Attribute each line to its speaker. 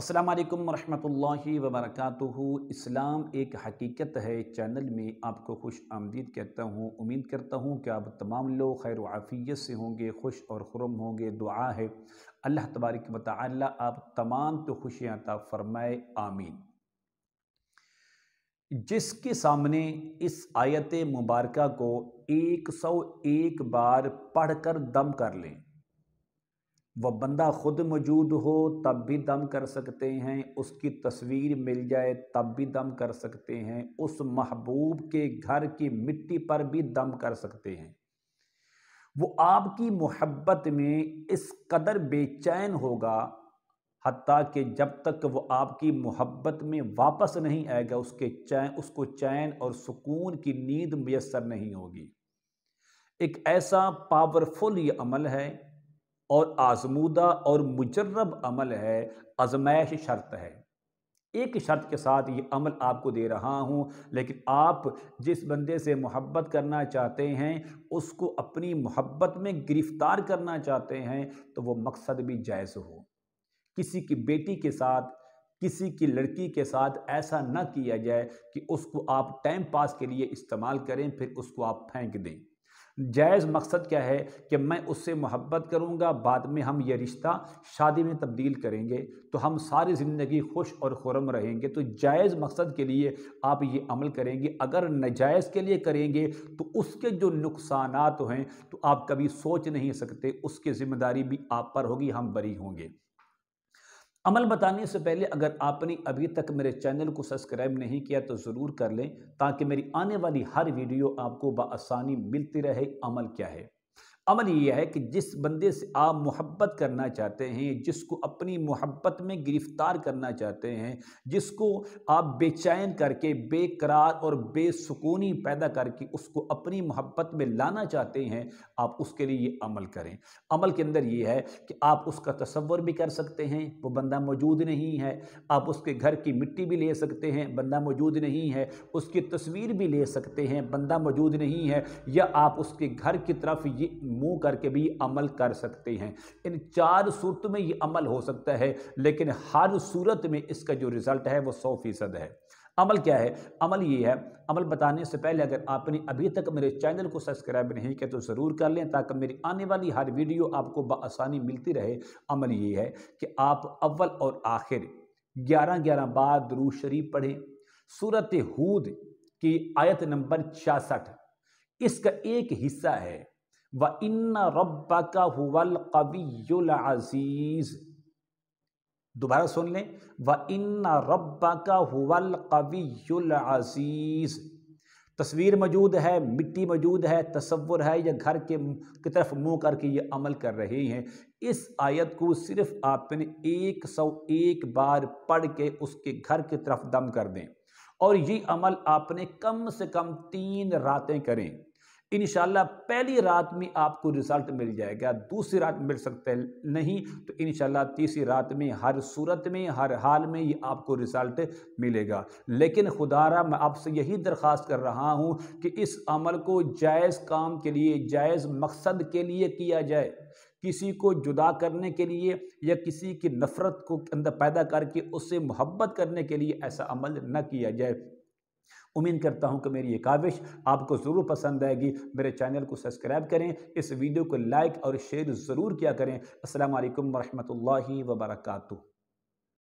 Speaker 1: अस्सलाम वालेकुम रहमतुल्लाहि व बरकातुहू। इस्लाम एक हकीकत है चैनल में आपको खुश आमदीद कहता हूँ। उम्मीद करता हूँ कि आप तमाम लोग खैर व आफियत से होंगे, खुश और खुर्म होंगे। दुआ है अल्लाह तबारक व तआला आप तमाम को खुशियाँ अता फरमाए, आमीन। जिसके सामने इस आयत मुबारका को 101 बार पढ़कर दम कर लें, वह बंदा खुद मौजूद हो तब भी दम कर सकते हैं, उसकी तस्वीर मिल जाए तब भी दम कर सकते हैं, उस महबूब के घर की मिट्टी पर भी दम कर सकते हैं। वो आपकी मोहब्बत में इस कदर बेचैन होगा हत्ता कि जब तक वो आपकी मोहब्बत में वापस नहीं आएगा उसको चैन और सुकून की नींद मुयस्सर नहीं होगी। एक ऐसा पावरफुल ये अमल है और आजमूदा और मुजर्रब अमल है, आजमाइश शर्त है। एक शर्त के साथ ये अमल आपको दे रहा हूँ, लेकिन आप जिस बंदे से मोहब्बत करना चाहते हैं, उसको अपनी मोहब्बत में गिरफ्तार करना चाहते हैं, तो वो मकसद भी जायज़ हो। किसी की बेटी के साथ, किसी की लड़की के साथ ऐसा न किया जाए कि उसको आप टाइम पास के लिए इस्तेमाल करें फिर उसको आप फेंक दें। जायज़ मकसद क्या है कि मैं उससे मोहब्बत करूँगा, बाद में हम ये रिश्ता शादी में तब्दील करेंगे तो हम सारी ज़िंदगी खुश और खुर्म रहेंगे। तो जायज़ मकसद के लिए आप ये अमल करेंगे। अगर नाजायज़ के लिए करेंगे तो उसके जो नुकसानात हैं तो आप कभी सोच नहीं सकते, उसकी ज़िम्मेदारी भी आप पर होगी, हम बरी होंगे। अमल बताने से पहले अगर आपने अभी तक मेरे चैनल को सब्सक्राइब नहीं किया तो ज़रूर कर लें, ताकि मेरी आने वाली हर वीडियो आपको बआसानी मिलती रहे। अमल क्या है? अमल ये है कि जिस बंदे से आप मोहब्बत करना चाहते हैं, जिसको अपनी मोहब्बत में गिरफ्तार करना चाहते हैं, जिसको आप बेचैन करके बेकरार और बेसुकूनी पैदा करके उसको अपनी मोहब्बत में लाना चाहते हैं, आप उसके लिए ये अमल करें। अमल के अंदर ये है कि आप उसका तसव्वुर भी कर सकते हैं, वो बंदा मौजूद नहीं है। आप उसके घर की मिट्टी भी ले सकते हैं, बंदा मौजूद नहीं है। उसकी तस्वीर भी ले सकते हैं, बंदा मौजूद नहीं है। या आप उसके घर की तरफ ये मुंह करके भी अमल कर सकते हैं। इन 4 सूरतों में ये अमल हो सकता है, लेकिन हर सूरत में इसका जो रिजल्ट है वो 100% है। अमल क्या है? अमल ये है, अमल बताने से पहले अगर आपने अभी तक मेरे चैनल को सब्सक्राइब नहीं किया तो ज़रूर कर लें, ताकि मेरी आने वाली हर वीडियो आपको बआसानी मिलती रहे। अमल ये है कि आप अव्वल और आखिर 11-11 बार दुरूद शरीफ पढ़ें। सूरत हूद की आयत नंबर 66 इसका एक हिस्सा है, व इन्ना रब्बका हुवल कवियुल अजीज। दोबारा सुन लें, व इन्ना रब्बका हुवल कवियुल अजीज। तस्वीर मौजूद है, मिट्टी मौजूद है, तसव्वुर है, या घर के की तरफ मुंह करके ये अमल कर रहे हैं। इस आयत को सिर्फ आपने 101 बार पढ़ के उसके घर की तरफ दम कर दें, और ये अमल आपने कम से कम 3 रातें करें। इंशाल्लाह पहली रात में आपको रिजल्ट मिल जाएगा, दूसरी रात मिल सकता है नहीं, तो इंशाल्लाह तीसरी रात में हर सूरत में हर हाल में ये आपको रिजल्ट मिलेगा। लेकिन खुदारा मैं आपसे यही दरख्वास्त कर रहा हूँ कि इस अमल को जायज़ काम के लिए, जायज़ मकसद के लिए किया जाए। किसी को जुदा करने के लिए या किसी की नफ़रत को अंदर पैदा करके उससे मोहब्बत करने के लिए ऐसा अमल न किया जाए। उम्मीद करता हूं कि मेरी ये काविश आपको ज़रूर पसंद आएगी। मेरे चैनल को सब्सक्राइब करें, इस वीडियो को लाइक और शेयर ज़रूर किया करें। अस्सलाम वालेकुम व रहमतुल्लाहि व बरकातुहू।